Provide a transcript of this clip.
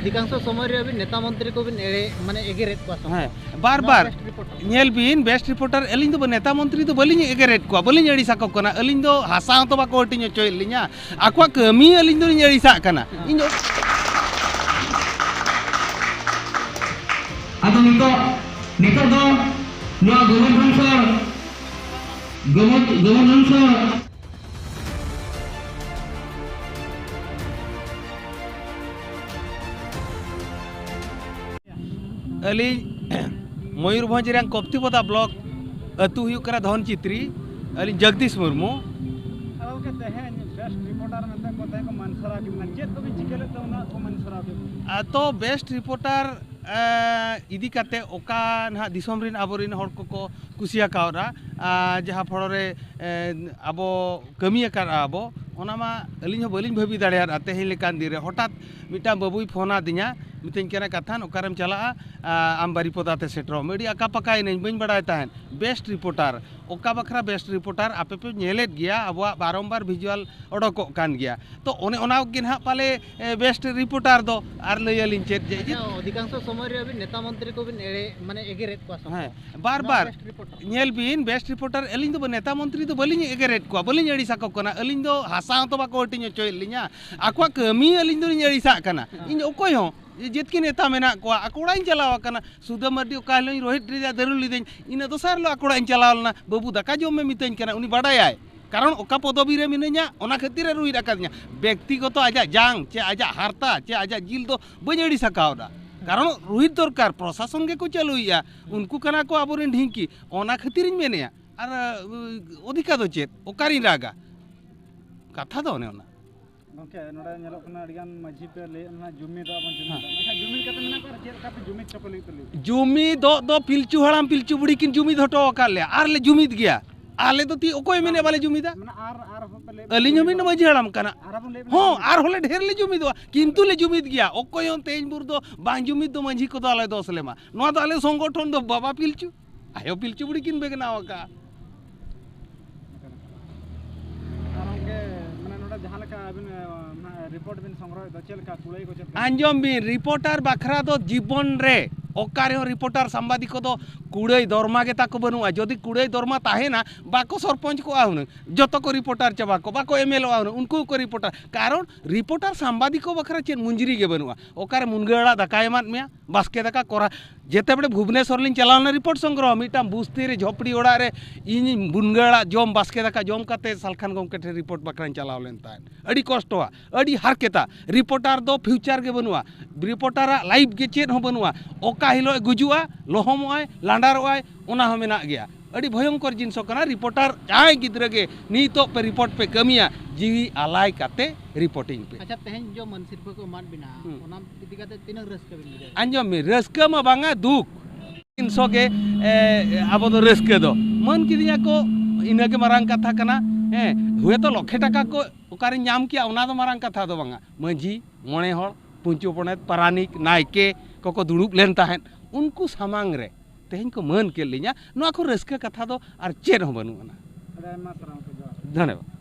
अधिकांश समय अभी नेता मंत्री को भी माने एगेरेट को हाँ बार बार नेल बिन बेस्ट रिपोर्टर अलिंग दो नेता मंत्री तो बलिंग एगेरेट को बलिंग अड़ीसा को कना अलिंग दो हासा तो बाको हटिंग चोइलिंगा आक्वा कमी अलिंग दो अड़ीसा कना इन आदो नितो दो नो गोवर्धन सर अली मयूरभंज कप्तिपदा ब्लॉक अतु हुयुकरा धन चित्री अली जगदीश मुर्मू तो बेस्ट रिपोर्टर इदी काते ओका ना दिसोम रिन आबोरिन हर को कुसिया कावरा जहाँ फलरे आबो कमी कर आबो ओनामा अलिंग बलिंग भाभी दाड़िया तेहें लेकान दिन हठात मिटा बाबुई फोना दिया मितें केना कथान ओकारम चला आम बारीपदाते सेटरो मेडी अका पकाई नहीं बन बड़ाय ताहन बेस्ट रिपोर्टर ओका बखरा बेस्ट रिपोर्टर आपे पे नेलेट गया अब बारंबार भिजुअल ओडको कान गया तो ओने ओना गिन हा पाले बेस्ट रिपोर्टर दो आर लयलिन चेत जे अधिकांश समय अभी नेता मंत्री को भी माने एगेरेट को हां बार बार नेल बिन बेस्ट रिपोर्टर अलिंग दो नेता मंत्री तो बलिंग एगेरेट को बलिंग अड़ीसा को कना अलिंग दो हासा तो बाको हटिंग चोइलिंगा आक्वा कमी अलिंग दो अड़ीसा कना इन ओकोय हो जितकी नेता मेना को अकोड़ा चलाव सुधा मार्डी का रोहित रेजा दरुल लीदें इन दोसार लो अकोड़ा चलावना बाबू दाका जम में मितें उनी बाडाय कारण ओका पदवी रे मिनाया ओना खातिर रोहित आकादिया व्यक्तिगत आजा जांग चे आजा हारता चे आजा जिल दो बई अड़ी सकावदा कारण रोहित दरकार प्रशासन के को चलुया उनको कना को आबोरेन ढिंकी ओना खातिर मेनेया और अधिका दो चेत ओकारी रागा कथा दो ने ओना ओके नोडा नेलो कना अडिगान माझी पे ले ना जुमी दो बन जुमी मेखा जुमी कते मेना को चेत कापे जुमी चपले तले जुमी दो पिलचू हड़ाम पिलचू बुड़ी किन जुमी हटो काले आर ले जुमीद गया आले तो ती ओकोय मेने वाले जुमीदा माने आर पले अली जुमी न माझी हड़ाम कना हो आर होले ढेर ले जुमीद किंतु ले जुमीद गया ओकोय on तेजपुर दो बांग जुमीद दो माझी को दो आले दोस लेमा नो दो आले संगठन दो बाबा पिलचू आयो पिलचू बुड़ी किन बेगनावा का रिपोर्ट बिन संग्रह दो चलका कुलाई को आंजम बिन रिपोर्टर बखरा दो जीवन रे ओकारे हो रिपोर्टर सांबादिक दो कुड़ई दरमा के ताको बनुआ जदि कुड़ई दरमा ताहेना बाको सरपंच को आउन जतो को रिपोर्टर चबा को बाको एमएलए आउन उनको को रिपोर्टर कारण रिपोर्टर सांबादिक बखरा चेन मुंजरी के बनुआ ओकारे मुनगड़ा दका एमात मिया बास्के दका कोरा जेते बड़े भुवनेश्वर लिन चलावना रिपोर्ट संग्रह मिटा बुस्ती रे झोपड़ी ओड़ा रे इन मुनगड़ा जम बास्के दका जम काते सालखान गमके ठे रिपोर्ट बखरा चलाव लेन तान अड़ी कष्टवा अड़ी हारकेता रिपोर्टर दो फ्यूचर के बनुआ रिपोर्टर लाइव के चेन हो बनुआ ओका हिलो गुजुआ लोहमोय लांडारोय ओना हो मेना गया अड़ी भयंकर जिनस कना रिपोर्टर जहां गिद्रा के नीतो पे रिपोर्ट पे कमिया जीवी आलाय काते रिपोर्टिंग पे अच्छा तेहन जो मनसिरफ को मान बिना ओना इदी काते तिनक रस्का बिन बुझा अंजम में रस्का मा बांगा दुख जिनसो के आबो दो रस्का दो मन किदिया को इना के मारांग कथा कना हुए तो लखे टाका को ओकारे नाम किया ओना दो मारांग कथा दो बांगा मंजी मोणे हड़ पुंचो पणेत परानिक नायके को दुड़ुब लेन ताहेन उनको सामांग रे तेहन को मन के लिया नो को रस्का कथा दो और चेन हो बनुआ ना धन्यवाद।